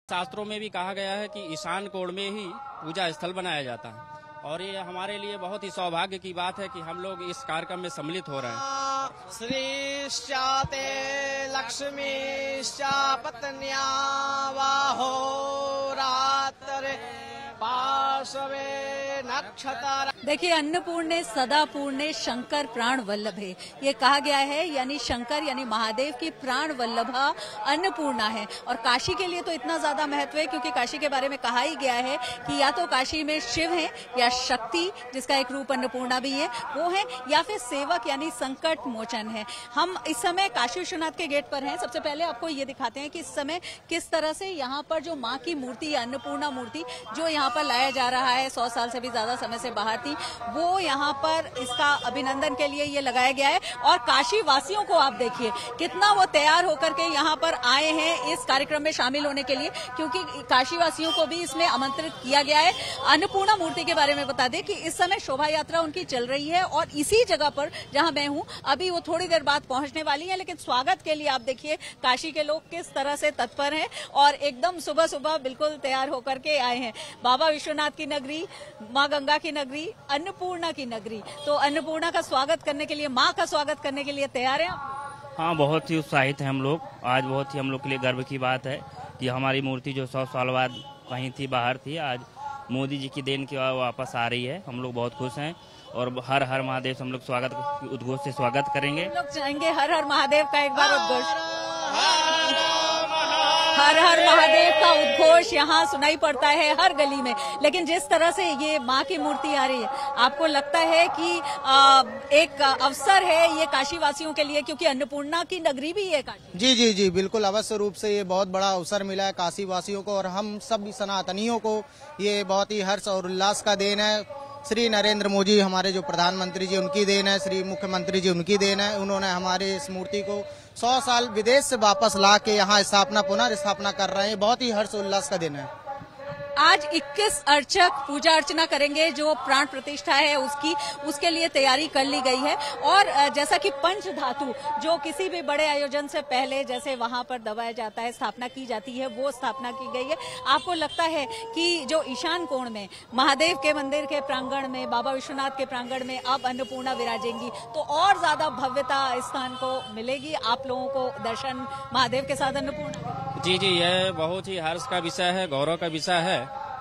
शास्त्रों में भी कहा गया है कि ईशान कोण में ही पूजा स्थल बनाया जाता है और ये हमारे लिए बहुत ही सौभाग्य की बात है कि हम लोग इस कार्यक्रम में सम्मिलित हो रहे हैं। श्रीश्चाते लक्ष्मीश्चा पत्न्या वाहो रात्रे पार्श्वे नक्षत्र। देखिए, अन्नपूर्णे सदा पूर्णे शंकर प्राण वल्लभे, ये कहा गया है। यानी शंकर यानी महादेव की प्राण वल्लभा अन्नपूर्णा है। और काशी के लिए तो इतना ज्यादा महत्व है क्योंकि काशी के बारे में कहा ही गया है कि या तो काशी में शिव है या शक्ति जिसका एक रूप अन्नपूर्णा भी है वो है, या फिर सेवक यानी संकट मोचन है। हम इस समय काशी विश्वनाथ के गेट पर हैं। सबसे पहले आपको ये दिखाते हैं कि इस समय किस तरह से यहाँ पर जो माँ की मूर्ति अन्नपूर्णा मूर्ति जो यहाँ पर लाया जा रहा है, 100 साल से भी ज्यादा समय से बाहर थी, वो यहाँ पर इसका अभिनंदन के लिए ये लगाया गया है। और काशी वासियों को आप देखिए कितना वो तैयार होकर के यहाँ पर आए हैं इस कार्यक्रम में शामिल होने के लिए, क्योंकि काशी वासियों को भी इसमें आमंत्रित किया गया है। अन्नपूर्णा मूर्ति के बारे में बता दें कि इस समय शोभा यात्रा उनकी चल रही है और इसी जगह पर जहाँ मैं हूँ अभी वो थोड़ी देर बाद पहुंचने वाली है। लेकिन स्वागत के लिए आप देखिए काशी के लोग किस तरह से तत्पर हैं और एकदम सुबह सुबह बिल्कुल तैयार होकर के आए हैं। बाबा विश्वनाथ की नगरी, माँ गंगा की नगरी, अन्नपूर्णा की नगरी। तो अन्नपूर्णा का स्वागत करने के लिए, माँ का स्वागत करने के लिए तैयार हैं आप? हाँ, बहुत ही उत्साहित हैं हम लोग। आज बहुत ही हम लोग के लिए गर्व की बात है कि हमारी मूर्ति जो 100 साल बाद कहीं थी, बाहर थी, आज मोदी जी की देन के वापस आ रही है। हम लोग बहुत खुश हैं और हर हर महादेव हम लोग स्वागत उद्घोष से स्वागत करेंगे। हम लोग चाहेंगे हर हर महादेव का एक बार उद्घोष। हर हर महादेव का उद्घोष यहाँ सुनाई पड़ता है हर गली में। लेकिन जिस तरह से ये माँ की मूर्ति आ रही है, आपको लगता है कि एक अवसर है ये काशी वासियों के लिए, क्योंकि अन्नपूर्णा की नगरी भी है काशी? जी जी जी, बिल्कुल अवश्य रूप से ये बहुत बड़ा अवसर मिला है काशी वासियों को और हम सब सनातनियों को ये बहुत ही हर्ष और उल्लास का देन है। श्री नरेंद्र मोदी हमारे जो प्रधानमंत्री जी उनकी देन है, श्री मुख्यमंत्री जी उनकी देन है। उन्होंने हमारे इस मूर्ति को 100 साल विदेश से वापस ला के यहाँ पुनर्स्थापना कर रहे हैं। बहुत ही हर्ष उल्लास का दिन है। आज 21 अर्चक पूजा अर्चना करेंगे। जो प्राण प्रतिष्ठा है उसके लिए तैयारी कर ली गई है। और जैसा कि पंच धातु जो किसी भी बड़े आयोजन से पहले जैसे वहां पर दबाया जाता है, स्थापना की जाती है, वो स्थापना की गई है। आपको लगता है कि जो ईशान कोण में महादेव के मंदिर के प्रांगण में, बाबा विश्वनाथ के प्रांगण में अब अन्नपूर्णा विराजेंगी तो और ज्यादा भव्यता स्थान को मिलेगी आप लोगों को दर्शन महादेव के साथ अन्नपूर्णा? जी जी, यह बहुत ही हर्ष का विषय है, गौरव का विषय है,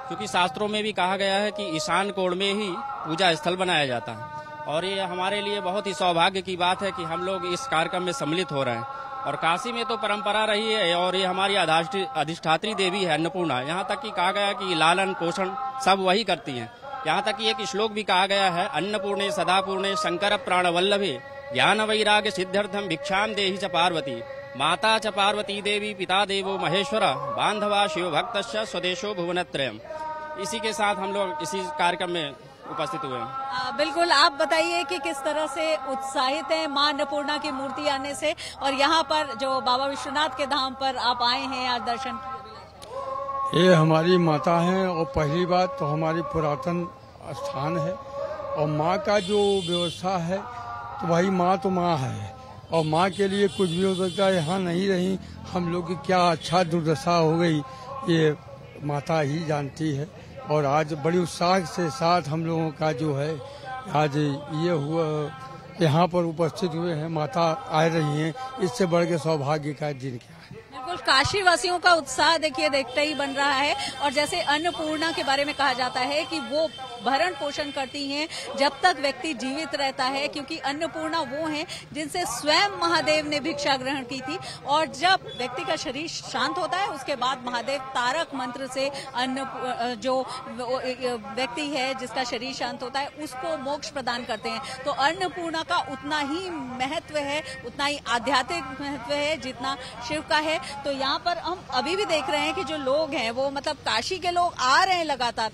क्योंकि शास्त्रों में भी कहा गया है कि ईशान कोण में ही पूजा स्थल बनाया जाता है और ये हमारे लिए बहुत ही सौभाग्य की बात है कि हम लोग इस कार्यक्रम में सम्मिलित हो रहे हैं। और काशी में तो परंपरा रही है और ये हमारी अधिष्ठात्री देवी है अन्नपूर्णा। यहाँ तक कि कहा गया कि लालन पोषण सब वही करती हैं। यहाँ तक कि एक श्लोक भी कहा गया है, अन्नपूर्णे सदापूर्णे शंकर प्राण वल्लभे ज्ञान वैराग्य सिद्ध्यर्थम भिक्षाम देहि च पार्वती माता च पार्वती देवी पिता देवो महेश्वर बांधवा शिव भक्त स्वदेशो भुवनत्रयम्। इसी के साथ हम लोग इसी कार्यक्रम में उपस्थित हुए हैं। बिल्कुल, आप बताइए कि किस तरह से उत्साहित हैं मां अन्नपूर्णा की मूर्ति आने से और यहाँ पर जो बाबा विश्वनाथ के धाम पर आप आए हैं आज दर्शन के लिए? ये हमारी माता हैं और पहली बात तो हमारी पुरातन स्थान है और माँ का जो व्यवस्था है तो भाई माँ तो माँ है और माँ के लिए कुछ भी हो सकता है। यहाँ नहीं रही हम लोग की क्या अच्छा दुर्दशा हो गई ये माता ही जानती है। और आज बड़ी उत्साह के साथ हम लोगों का जो है आज ये हुआ यहाँ पर उपस्थित हुए हैं, माता आ रही हैं, इससे बढ़ के सौभाग्य का दिन क्या है। बिल्कुल, काशी वासियों का उत्साह देखिए देखते ही बन रहा है। और जैसे अन्नपूर्णा के बारे में कहा जाता है कि वो भरण पोषण करती हैं जब तक व्यक्ति जीवित रहता है, क्योंकि अन्नपूर्णा वो हैं जिनसे स्वयं महादेव ने भिक्षा ग्रहण की थी। और जब व्यक्ति का शरीर शांत होता है उसके बाद महादेव तारक मंत्र से जो व्यक्ति है जिसका शरीर शांत होता है उसको मोक्ष प्रदान करते हैं। तो अन्नपूर्णा का उतना ही महत्व है, उतना ही आध्यात्मिक महत्व है जितना शिव का है। तो यहाँ पर हम अभी भी देख रहे हैं कि जो लोग हैं वो मतलब काशी के लोग आ रहे हैं लगातार।